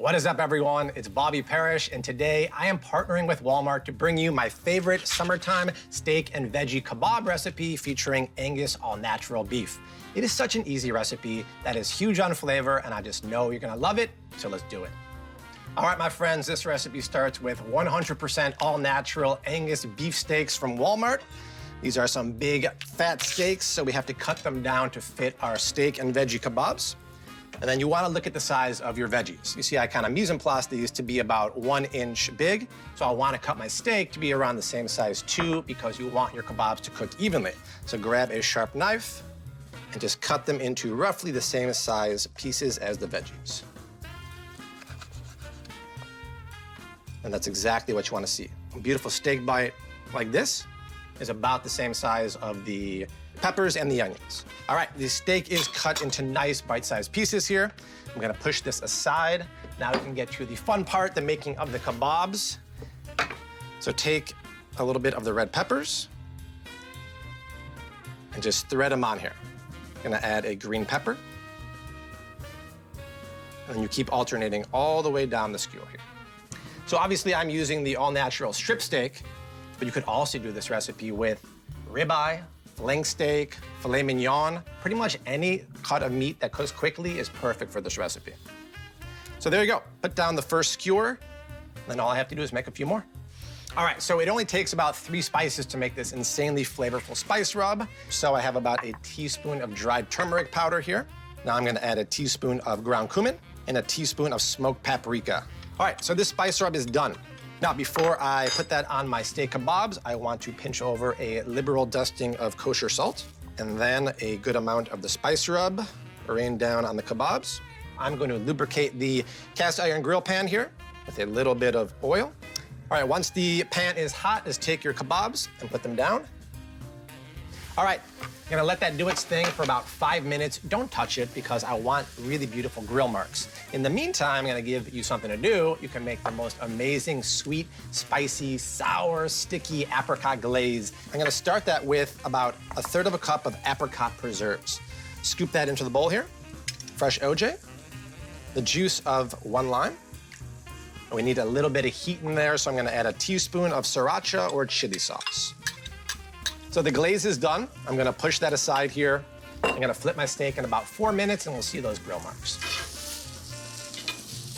What is up, everyone? It's Bobby Parrish, and today I am partnering with Walmart to bring you my favorite summertime steak and veggie kebab recipe featuring Angus all-natural beef. It is such an easy recipe that is huge on flavor, and I just know you're gonna love it, so let's do it. All right, my friends, this recipe starts with 100% all-natural Angus beef steaks from Walmart. These are some big, fat steaks, so we have to cut them down to fit our steak and veggie kebabs. And then you want to look at the size of your veggies. You see, I kind of mise en place these to be about 1 inch big. So I want to cut my steak to be around the same size too, because you want your kebabs to cook evenly. So grab a sharp knife and just cut them into roughly the same size pieces as the veggies. And that's exactly what you want to see. A beautiful steak bite like this is about the same size of the peppers and the onions. All right, the steak is cut into nice bite-sized pieces here. I'm gonna push this aside. Now we can get to the fun part, the making of the kebabs. So take a little bit of the red peppers and just thread them on here. I'm gonna add a green pepper. And you keep alternating all the way down the skewer here. So obviously I'm using the all-natural strip steak, but you could also do this recipe with ribeye, flank steak, filet mignon. Pretty much any cut of meat that cooks quickly is perfect for this recipe. So there you go. Put down the first skewer, then all I have to do is make a few more. All right, so it only takes about 3 spices to make this insanely flavorful spice rub. So I have about a teaspoon of dried turmeric powder here. Now I'm gonna add a teaspoon of ground cumin and a teaspoon of smoked paprika. All right, so this spice rub is done. Now, before I put that on my steak kebabs, I want to pinch over a liberal dusting of kosher salt, and then a good amount of the spice rub, rain down on the kebabs. I'm going to lubricate the cast iron grill pan here with a little bit of oil. All right, once the pan is hot, just take your kebabs and put them down. All right, I'm gonna let that do its thing for about 5 minutes. Don't touch it because I want really beautiful grill marks. In the meantime, I'm gonna give you something to do. You can make the most amazing, sweet, spicy, sour, sticky apricot glaze. I'm gonna start that with about 1/3 cup of apricot preserves. Scoop that into the bowl here. Fresh OJ, the juice of 1 lime. We need a little bit of heat in there, so I'm gonna add a teaspoon of sriracha or chili sauce. So the glaze is done. I'm gonna push that aside here. I'm gonna flip my steak in about 4 minutes and we'll see those grill marks.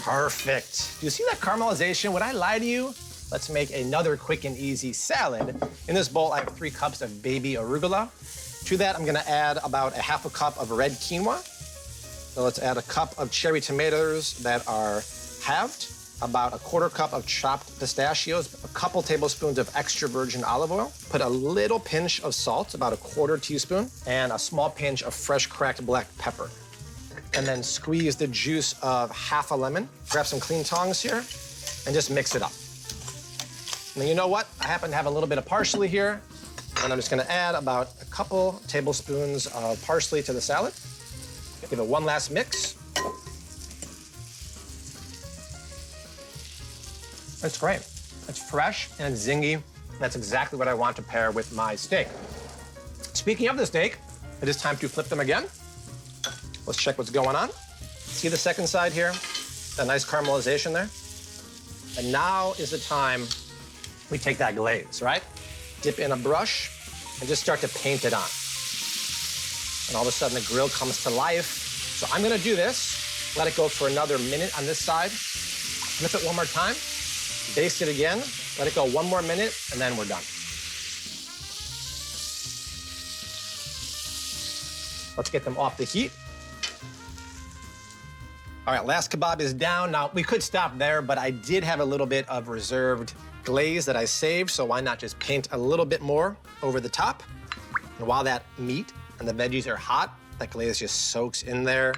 Perfect. Do you see that caramelization? Would I lie to you? Let's make another quick and easy salad. In this bowl, I have 3 cups of baby arugula. To that, I'm gonna add about a 1/2 cup of red quinoa. So let's add a cup of cherry tomatoes that are halved, about a 1/4 cup of chopped pistachios, a couple tablespoons of extra virgin olive oil, put a little pinch of salt, about a 1/4 teaspoon, and a small pinch of fresh cracked black pepper. And then squeeze the juice of 1/2 lemon. Grab some clean tongs here and just mix it up. And you know what? I happen to have a little bit of parsley here, and I'm just gonna add about a couple tablespoons of parsley to the salad. Give it one last mix. It's great. It's fresh and it's zingy. That's exactly what I want to pair with my steak. Speaking of the steak, it is time to flip them again. Let's check what's going on. See the second side here? That nice caramelization there? And now is the time we take that glaze, right? Dip in a brush and just start to paint it on. And all of a sudden the grill comes to life. So I'm gonna do this, let it go for another minute on this side, flip it one more time, baste it again, let it go 1 more minute, and then we're done. Let's get them off the heat. All right, last kebab is down. Now, we could stop there, but I did have a little bit of reserved glaze that I saved, so why not just paint a little bit more over the top? And while that meat and the veggies are hot, that glaze just soaks in there.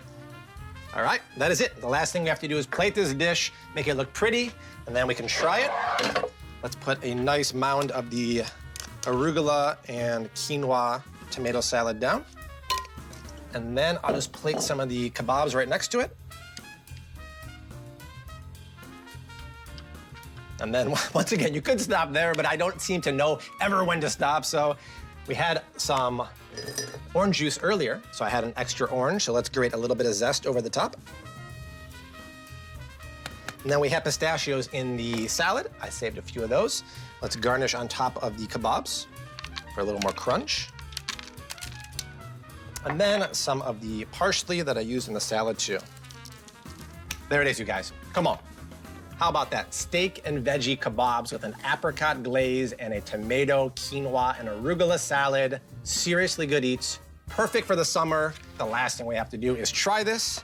All right, that is it. The last thing we have to do is plate this dish, make it look pretty, and then we can try it. Let's put a nice mound of the arugula and quinoa tomato salad down. And then I'll just plate some of the kebabs right next to it. And then, once again, you could stop there, but I don't seem to know ever when to stop. So we had some orange juice earlier, so I had an extra orange. So let's grate a little bit of zest over the top. And then we have pistachios in the salad. I saved a few of those. Let's garnish on top of the kebabs for a little more crunch. And then some of the parsley that I used in the salad too. There it is, you guys. Come on. How about that? Steak and veggie kebabs with an apricot glaze and a tomato, quinoa, and arugula salad. Seriously good eats. Perfect for the summer. The last thing we have to do is try this.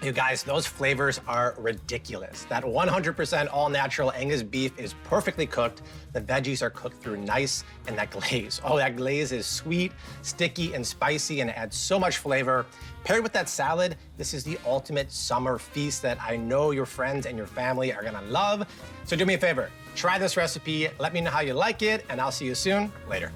You guys, those flavors are ridiculous. That 100% all-natural Angus beef is perfectly cooked. The veggies are cooked through nice, and that glaze. Oh, that glaze is sweet, sticky, and spicy, and it adds so much flavor. Paired with that salad, this is the ultimate summer feast that I know your friends and your family are gonna love. So do me a favor, try this recipe, let me know how you like it, and I'll see you soon. Later.